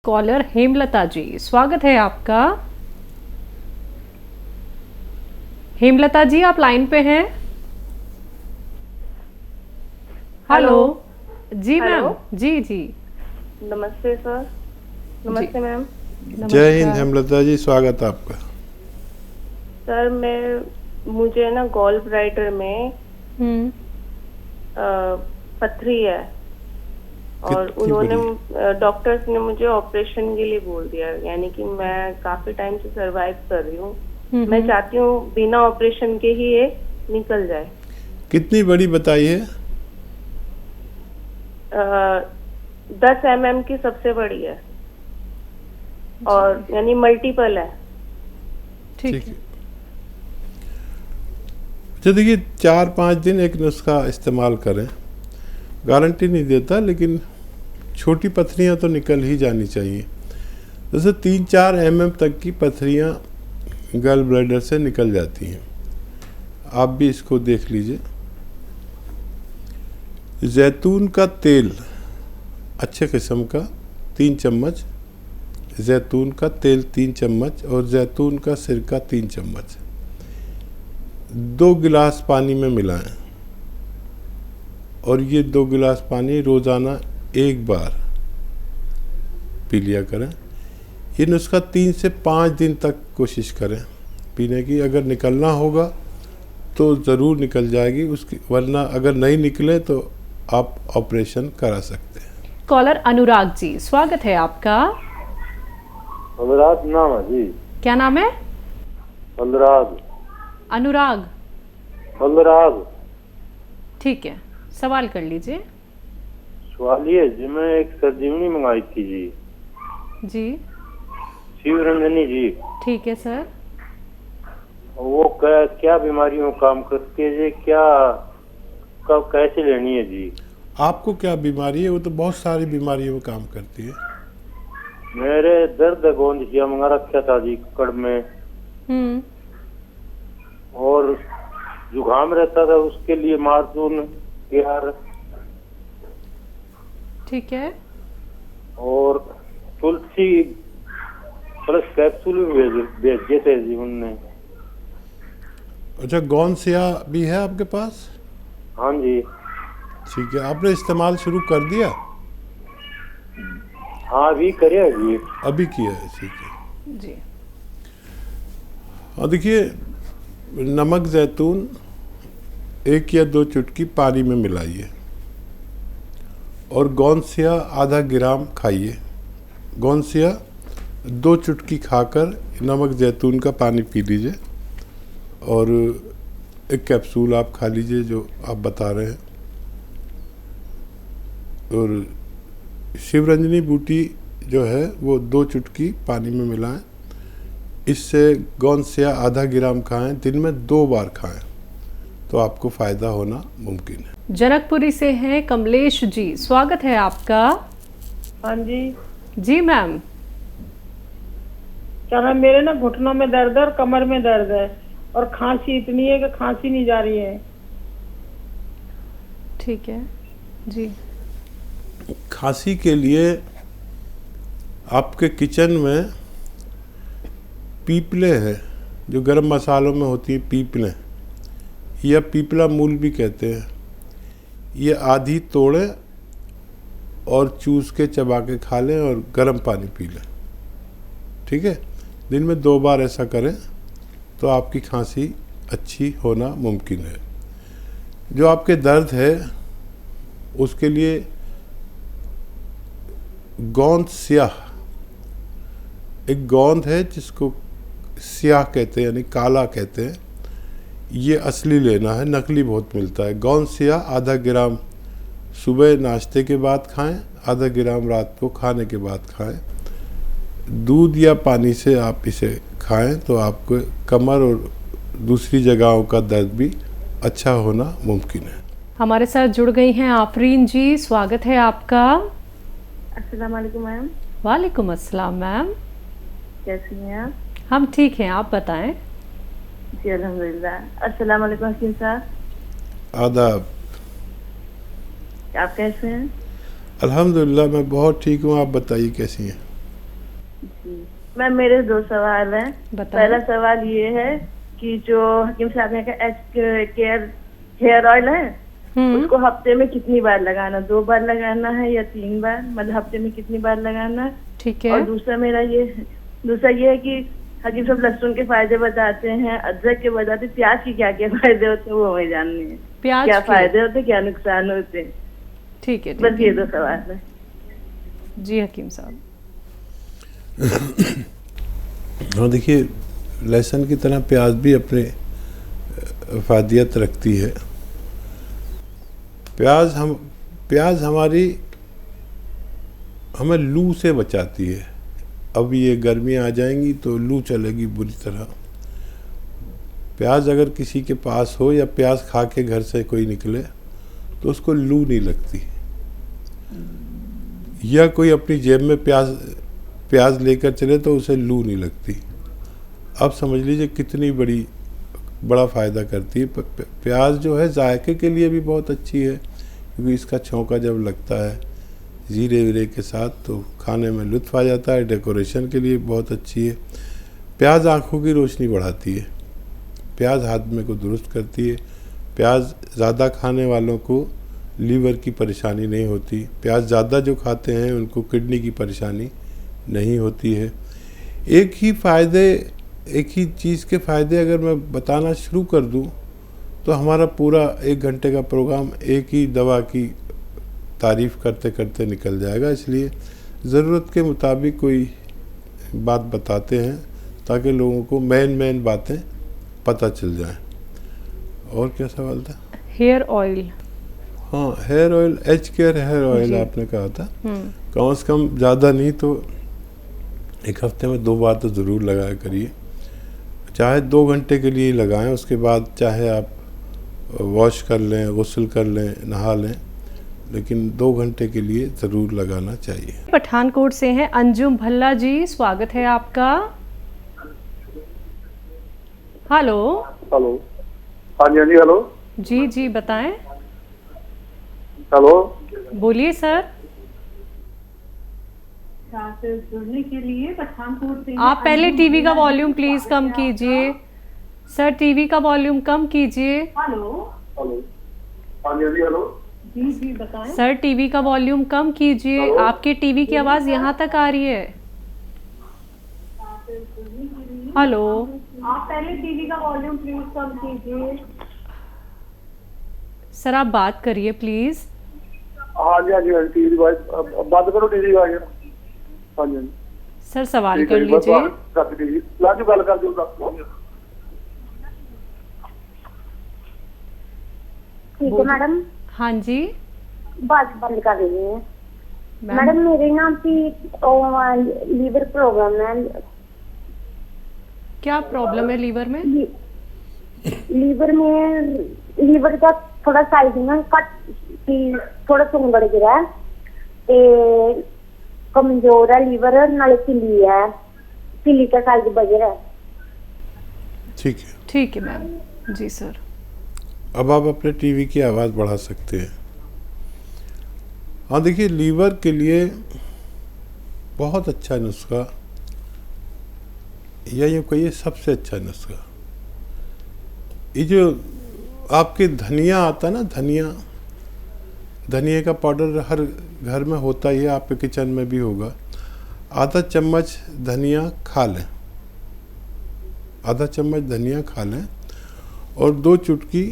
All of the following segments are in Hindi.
कॉलर हेमलता जी, स्वागत है आपका। हेमलता जी, आप लाइन पे हैं? हेलो जी हेलो। मैम। जी जी नमस्ते सर। जी, नमस्ते मैम। जय हिंद नमस्कार। हेमलता जी, स्वागत है आपका। सर मुझे ना गॉल ब्लैडर में हम्म। पथरी है और कितनी उन्होंने बड़ी? डॉक्टर्स ने मुझे ऑपरेशन के लिए बोल दिया, यानी कि मैं काफी टाइम से सरवाइव कर रही हूँ। मैं चाहती हूँ बिना ऑपरेशन के ही ये निकल जाए। कितनी बड़ी बताइए? 10 mm की सबसे बड़ी है और यानी मल्टीपल है। ठीक ठीक है। है। अच्छा देखिए, 4-5 दिन एक नुस्खा इस्तेमाल करें, गारंटी नहीं देता, लेकिन छोटी पथरियाँ तो निकल ही जानी चाहिए। जैसे 3-4 mm तक की पथरियाँ गल ब्लैडर से निकल जाती हैं। आप भी इसको देख लीजिए। जैतून का तेल अच्छे किस्म का 3 चम्मच, जैतून का तेल 3 चम्मच और जैतून का सिरका 3 चम्मच 2 गिलास पानी में मिलाएं और ये 2 गिलास पानी रोज़ाना एक बार पी लिया करें। ये नुस्खा 3 से 5 दिन तक कोशिश करें पीने की। अगर निकलना होगा तो ज़रूर निकल जाएगी उसकी, वरना अगर नहीं निकले तो आप ऑपरेशन करा सकते हैं। कॉलर अनुराग जी, स्वागत है आपका। अनुराग नाम है जी। क्या नाम है? अनुराग। अनुराग। अनुराग। ठीक है, सवाल कर लीजिए। सवाल ये जी, मैं एक सर्जीवनी मंगाई थी जी। जी शिवरंजनी जी। ठीक है सर। वो क्या बीमारियों में काम करती है जी? क्या कब कैसे लेनी है जी? आपको क्या बीमारी है? वो तो बहुत सारी बीमारियों में काम करती है। मेरे दर्द गोंद किया मंगा रखा था जी कड़ में, और जुकाम रहता था, उसके लिए मार्जून यार, ठीक है। और तुलसी प्लस कैप्सूल भी भेजे थे जी उनने। अच्छा, गौन सिया भी है आपके पास? हाँ जी। ठीक है, आपने इस्तेमाल शुरू कर दिया? हाँ अभी करे जी। अभी किया है, ठीक है। जी और देखिए, नमक जैतून 1 या 2 चुटकी पानी में मिलाइए और गोंदसिया आधा ग्राम खाइए। गोंदसिया 2 चुटकी खाकर नमक जैतून का पानी पी लीजिए और 1 कैप्सूल आप खा लीजिए जो आप बता रहे हैं। और शिवरंजनी बूटी जो है वो 2 चुटकी पानी में मिलाएं। इससे गोंदसिया आधा ग्राम खाएं, दिन में 2 बार खाएं, तो आपको फ़ायदा होना मुमकिन है। जनकपुरी से हैं कमलेश जी, स्वागत है आपका। हाँ जी। जी मैम। क्या नाम, मेरे ना घुटनों में दर्द है और कमर में दर्द है और खांसी इतनी है कि खांसी नहीं जा रही है। ठीक है जी। खांसी के लिए आपके किचन में पीपले हैं, जो गरम मसालों में होती है पीपलें, या पीपला मूल भी कहते हैं। ये आधी तोड़ें और चूस के चबा के खा लें और गर्म पानी पी लें। ठीक है, दिन में 2 बार ऐसा करें तो आपकी खांसी अच्छी होना मुमकिन है। जो आपके दर्द है उसके लिए गोंद स्याह, एक गोंद है जिसको स्याह कहते हैं यानी काला कहते हैं, ये असली लेना है, नकली बहुत मिलता है। गोंद स्याह आधा ग्राम सुबह नाश्ते के बाद खाएं, आधा ग्राम रात को खाने के बाद खाएं। दूध या पानी से आप इसे खाएं तो आपको कमर और दूसरी जगहों का दर्द भी अच्छा होना मुमकिन है। हमारे साथ जुड़ गई हैं आफरीन जी, स्वागत है आपका। अस्सलाम वालेकुम मैम। वालेकुम अस्सलाम मैम। कैसी हैं आप? हम ठीक हैं, आप बताएं। जी अल्हम्दुलिल्लाह। अस्सलाम वालेकुम हकीम साहब। आदाब। आप कैसे हैं? अल्हम्दुलिल्लाह मैं बहुत ठीक हूँ, आप बताइए कैसी हैं? मैम मेरे 2 सवाल हैं। बताएं। पहला सवाल ये है कि जो हकीम साहब ने कहा एच केयर हेयर ऑयल है, उसको हफ्ते में कितनी बार लगाना, 2 बार लगाना है या 3 बार, मतलब हफ्ते में कितनी बार लगाना है? ठीक है। और दूसरा ये है कि हकीम साहब लहसुन के फायदे बताते हैं, अदरक के बताते हैं, प्याज के क्या क्या फायदे होते हैं वो हमें जानने हैं। प्याज क्या के? फायदे होते हैं, क्या नुकसान होते हैं? ठीक है, बस ये 2 सवाल है जी हकीम साहब। हाँ देखिए, लहसुन की तरह प्याज भी अपने फायदियत रखती है। प्याज हमें लू से बचाती है। अब ये गर्मियाँ आ जाएंगी तो लू चलेगी बुरी तरह। प्याज अगर किसी के पास हो या प्याज खा के घर से कोई निकले तो उसको लू नहीं लगती, या कोई अपनी जेब में प्याज लेकर चले तो उसे लू नहीं लगती। अब समझ लीजिए कितनी बड़ा फ़ायदा करती है। प्याज जो है जायके के लिए भी बहुत अच्छी है, क्योंकि इसका छौंका जब लगता है जीरे वीरे के साथ तो खाने में लुत्फ़ आ जाता है। डेकोरेशन के लिए बहुत अच्छी है। प्याज आँखों की रोशनी बढ़ाती है। प्याज हाजमे को दुरुस्त करती है। प्याज ज़्यादा खाने वालों को लीवर की परेशानी नहीं होती। प्याज ज़्यादा जो खाते हैं उनको किडनी की परेशानी नहीं होती है। एक ही चीज़ के फ़ायदे अगर मैं बताना शुरू कर दूं तो हमारा पूरा 1 घंटे का प्रोग्राम एक ही दवा की तारीफ़ करते करते निकल जाएगा। इसलिए ज़रूरत के मुताबिक कोई बात बताते हैं ताकि लोगों को मेन बातें पता चल जाएं। और क्या सवाल था? Hair oil. हाँ, hair oil, H care hair oil आपने कहा था। कम से कम ज़्यादा नहीं तो 1 हफ्ते में 2 बार तो ज़रूर लगाया करिए। चाहे 2 घंटे के लिए लगाएं, उसके बाद चाहे आप वॉश कर लें, गुस्ल कर लें, नहा लें, लेकिन 2 घंटे के लिए ज़रूर लगाना चाहिए। पठानकोट से हैं अंजुम भल्ला जी, स्वागत है आपका। हेलो। हाँ जी हेलो जी बताएं। हेलो, बोलिए सर। जुड़ने के लिए पठानकोट से आप पहले टीवी का वॉल्यूम प्लीज कम कीजिए। सर टीवी का वॉल्यूम कम कीजिए। हेलो। हाँ जी हेलो जी बताएं। सर टीवी का वॉल्यूम कम कीजिए, आपके टीवी की आवाज़ यहाँ तक आ रही है। हेलो। आप पहले टीवी का वॉल्यूम प्लीज कम कीजिए। सर आप बात करिए प्लीज। हाँ जी टीवी बंद करो टीवी का। हाँ जी सर सवाल कर लीजिए। लाजू गल कर दो। ठीक है मैडम। हाँ जी। बात बंद कर दीजिए मैडम। मेरे नाम की लीवर प्रॉब्लम है। क्या प्रॉब्लम है लीवर में? लीवर का थोड़ा साइज में थोड़ा सुंगड़ गिरा है, कमजोर है लीवर, नाले पिली है, पिली का साइज बढ़ रहा है। ठीक है मैम। जी सर। अब आप अपने टीवी की आवाज़ बढ़ा सकते हैं। हाँ देखिए, लीवर के लिए बहुत अच्छा नुस्खा, या यूँ कहिए सबसे अच्छा नुस्खा, ये जो आपके धनिया आता है ना, धनिया का पाउडर हर घर में होता ही है, आपके किचन में भी होगा। आधा चम्मच धनिया खा लें, आधा चम्मच धनिया खा लें, और 2 चुटकी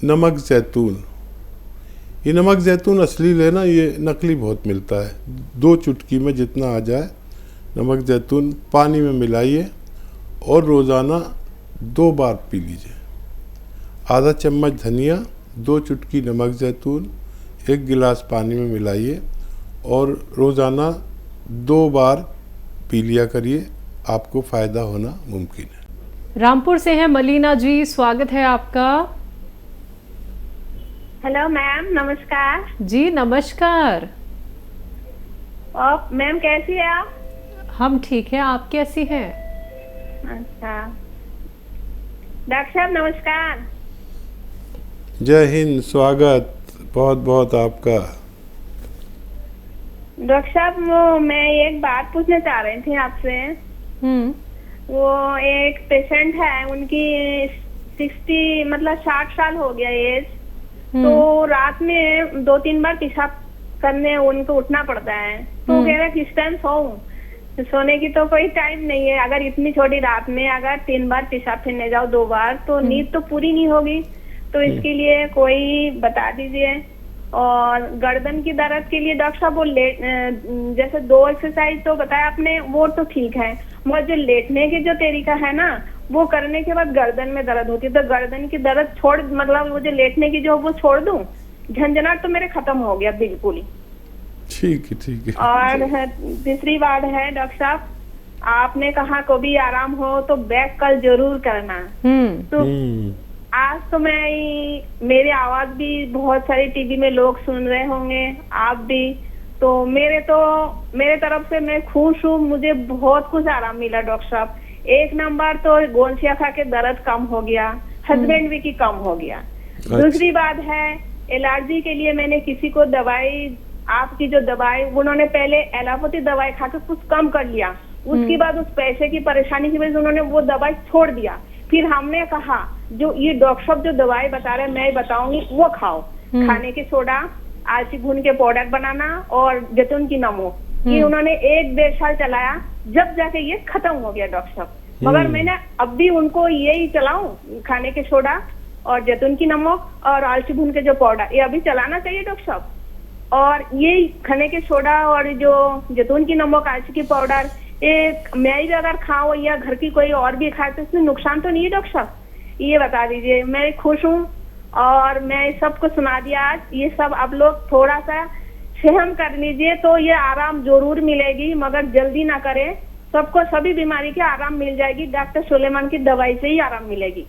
नमक ज़ैतून। ये नमक ज़ैतून असली लेना, ये नकली बहुत मिलता है। 2 चुटकी में जितना आ जाए नमक ज़ैतून पानी में मिलाइए और रोज़ाना 2 बार पी लीजिए। आधा चम्मच धनिया, 2 चुटकी नमक ज़ैतून, 1 गिलास पानी में मिलाइए और रोज़ाना 2 बार पी लिया करिए, आपको फ़ायदा होना मुमकिन है। रामपुर से हैं मलीना जी, स्वागत है आपका। हेलो मैम, नमस्कार। जी नमस्कार। और मैम कैसी है आप? हम ठीक हैं, आप कैसी हैं? अच्छा, डॉक्टर साहब नमस्कार। जय हिंद, स्वागत बहुत बहुत आपका। डॉक्टर साहब, मैं एक बात पूछना चाह रही थी आपसे। वो एक पेशेंट है, उनकी 60 मतलब 60 साल हो गया एज। तो रात में 2-3 बार पेशाब करने उनको उठना पड़ता है। तो कह रहे किस टाइम सोऊं, सोने की तो कोई टाइम नहीं है। अगर इतनी छोटी रात में अगर 3 बार पेशाब करने जाओ 2 बार तो नींद तो पूरी नहीं होगी। तो इसके लिए कोई बता दीजिए। और गर्दन की दर्द के लिए डॉक्टर साहब वो जैसे 2 एक्सरसाइज तो बताया आपने, वो तो ठीक है, मगर जो लेटने के जो तरीका है ना, वो करने के बाद गर्दन में दर्द होती है। तो गर्दन की दर्द छोड़, मतलब वो जो लेटने की जो वो छोड़ दूं, झंझनाट तो मेरे खत्म हो गया बिल्कुल ही। ठीक है, ठीक है। और तीसरी बात है डॉक्टर साहब, आपने कहा कभी आराम हो तो बैक कल जरूर करना। तो आज तो मेरी आवाज भी बहुत सारी टीवी में लोग सुन रहे होंगे, आप भी। तो मेरे तरफ से मैं खुश हूँ, मुझे बहुत कुछ आराम मिला डॉक्टर साहब। 1 नंबर तो गोंसिया खा के दर्द कम हो गया, हस्बैंड भी की कम हो गया। दूसरी बात है, एलर्जी के लिए मैंने किसी को दवाई, आपकी जो दवाई, उन्होंने पहले एलोपैथी दवाई खा के कुछ कम कर लिया, उसके बाद उस पैसे की परेशानी की वजह से उन्होंने वो दवाई छोड़ दिया। फिर हमने कहा जो ये डॉक्टर साहब जो दवाई बता रहे हैं मैं बताऊंगी वो खाओ। खाने की सोडा, आलसी भून के पाउडर बनाना और जैतून की नमक, ये उन्होंने 1-1.5 साल चलाया, जब जाके ये खत्म हो गया डॉक्टर साहब। मगर मैंने अब भी उनको यही चलाऊं, खाने के सोडा और जैतून की नमक और आलसी भून के जो पाउडर, ये अभी चलाना चाहिए डॉक्टर साहब। और ये खाने के सोडा और जो जैतून की नमक, आलसी की पाउडर, एक मैं ही अगर खाऊं या घर की कोई और भी खाए तो इसमें नुकसान तो नहीं है डॉक्टर साहब? ये बता दीजिए। मैं खुश हूँ और मैं सबको सुना दिया आज। ये सब आप लोग थोड़ा सा सहम कर लीजिए तो ये आराम जरूर मिलेगी, मगर जल्दी ना करें। सबको सभी बीमारी के आराम मिल जाएगी, डॉक्टर सुलेमान की दवाई से ही आराम मिलेगी।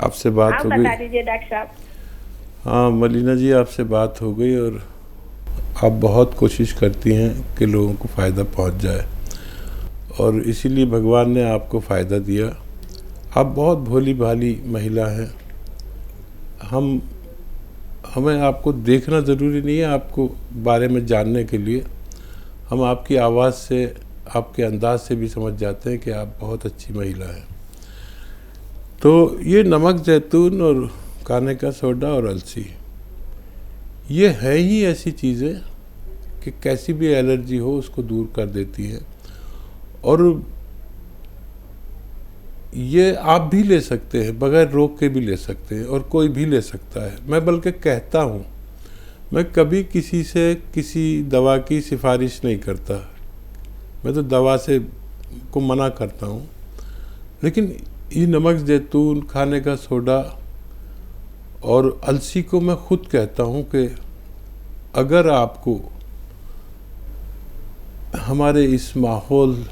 आपसे बात आप हो गई? बता दीजिए डॉक्टर साहब। हाँ मलिना जी, आपसे बात हो गई और आप बहुत कोशिश करती हैं कि लोगों को फ़ायदा पहुंच जाए और इसीलिए भगवान ने आपको फ़ायदा दिया। आप बहुत भोली भाली महिला हैं। हमें आपको देखना ज़रूरी नहीं है, आपको बारे में जानने के लिए हम आपकी आवाज़ से, आपके अंदाज से भी समझ जाते हैं कि आप बहुत अच्छी महिला हैं। तो ये नमक, जैतून और खाने का सोडा और अलसी, ये है ही ऐसी चीज़ें कि कैसी भी एलर्जी हो उसको दूर कर देती है। और ये आप भी ले सकते हैं, बगैर रोक के भी ले सकते हैं और कोई भी ले सकता है। मैं बल्कि कहता हूँ, मैं कभी किसी से किसी दवा की सिफारिश नहीं करता, मैं तो दवा से को मना करता हूँ। लेकिन ये नमक, जैतून, खाने का सोडा और अलसी को मैं खुद कहता हूँ कि अगर आपको हमारे इस माहौल,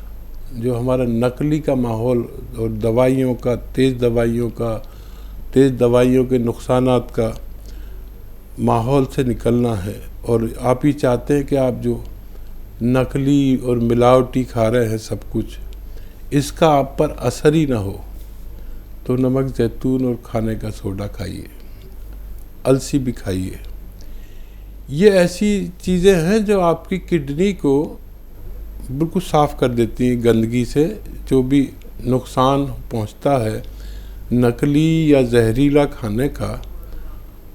जो हमारा नकली का माहौल और दवाइयों का, तेज़ दवाइयों के नुकसानात का माहौल से निकलना है और आप ही चाहते हैं कि आप जो नकली और मिलावटी खा रहे हैं सब कुछ, इसका आप पर असर ही ना हो, तो नमक, जैतून और खाने का सोडा खाइए, अलसी भी खाइए। ये ऐसी चीज़ें हैं जो आपकी किडनी को बिल्कुल साफ़ कर देती हैं गंदगी से। जो भी नुकसान पहुंचता है नकली या जहरीला खाने का,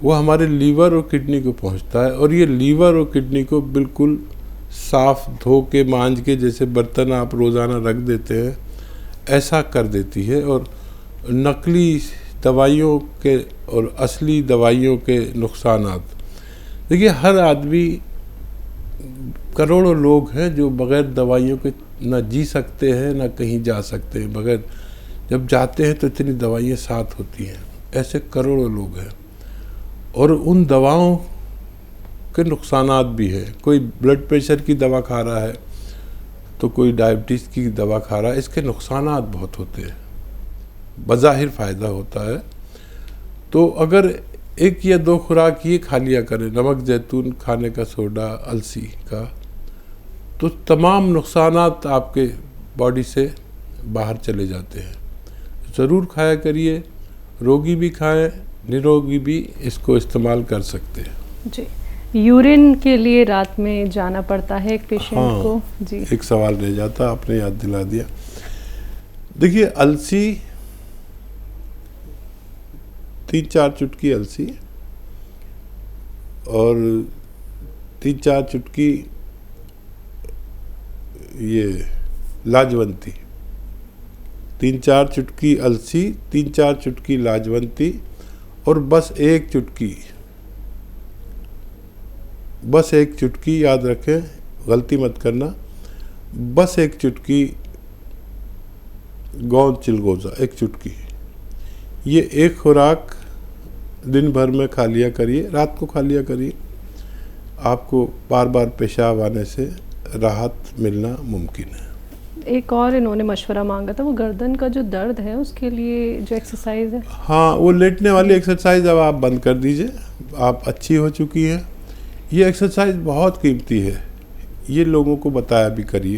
वो हमारे लीवर और किडनी को पहुंचता है। और ये लीवर और किडनी को बिल्कुल साफ़ धो के, मांज के, जैसे बर्तन आप रोज़ाना रख देते हैं, ऐसा कर देती है। और नकली दवाइयों के और असली दवाइयों के नुकसानात, देखिए हर आदमी, करोड़ों लोग हैं जो बग़ैर दवाइयों के ना जी सकते हैं ना कहीं जा सकते हैं। बग़ैर, जब जाते हैं तो इतनी दवाइयाँ साथ होती हैं, ऐसे करोड़ों लोग हैं। और उन दवाओं के नुकसानात भी हैं। कोई ब्लड प्रेशर की दवा खा रहा है तो कोई डायबिटीज़ की दवा खा रहा है, इसके नुकसानात बहुत होते हैं, बज़ाहिर फ़ायदा होता है। तो अगर 1 या 2 खुराक ये खा लिया करें, नमक, जैतून, खाने का सोडा, अलसी का, तो तमाम नुकसानात आपके बॉडी से बाहर चले जाते हैं। ज़रूर खाया करिए, रोगी भी खाएं, निरोगी भी इसको इस्तेमाल कर सकते हैं। जी, यूरिन के लिए रात में जाना पड़ता है एक पेशेंट हाँ, को। जी एक सवाल रह जाता, आपने याद दिला दिया। देखिए अलसी, 3-4 चुटकी अलसी और 3-4 चुटकी ये लाजवंती, 3-4 चुटकी अलसी, 3-4 चुटकी लाजवंती और बस एक चुटकी याद रखें, गलती मत करना, बस एक चुटकी गोंद चिलगोजा, एक चुटकी। ये एक खुराक दिन भर में खा लिया करिए, रात को खा लिया करिए, आपको बार बार पेशाब आने से राहत मिलना मुमकिन है। एक और इन्होंने मशवरा मांगा था, वो गर्दन का जो दर्द है उसके लिए जो एक्सरसाइज है। हाँ, वो लेटने वाली एक्सरसाइज अब आप बंद कर दीजिए, आप अच्छी हो चुकी है। ये एक्सरसाइज बहुत कीमती है, ये लोगों को बताया भी करिए।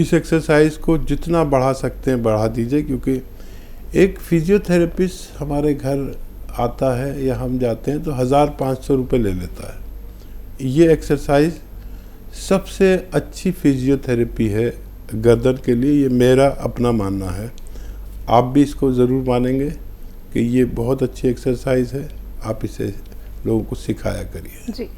इस एक्सरसाइज को जितना बढ़ा सकते हैं बढ़ा दीजिए, क्योंकि एक फिजियोथेरेपिस्ट हमारे घर आता है या हम जाते हैं तो 1500 रुपये ले लेता है। ये एक्सरसाइज सबसे अच्छी फिजियोथेरेपी है गर्दन के लिए, ये मेरा अपना मानना है। आप भी इसको ज़रूर मानेंगे कि ये बहुत अच्छी एक्सरसाइज है, आप इसे लोगों को सिखाया करिए। जी।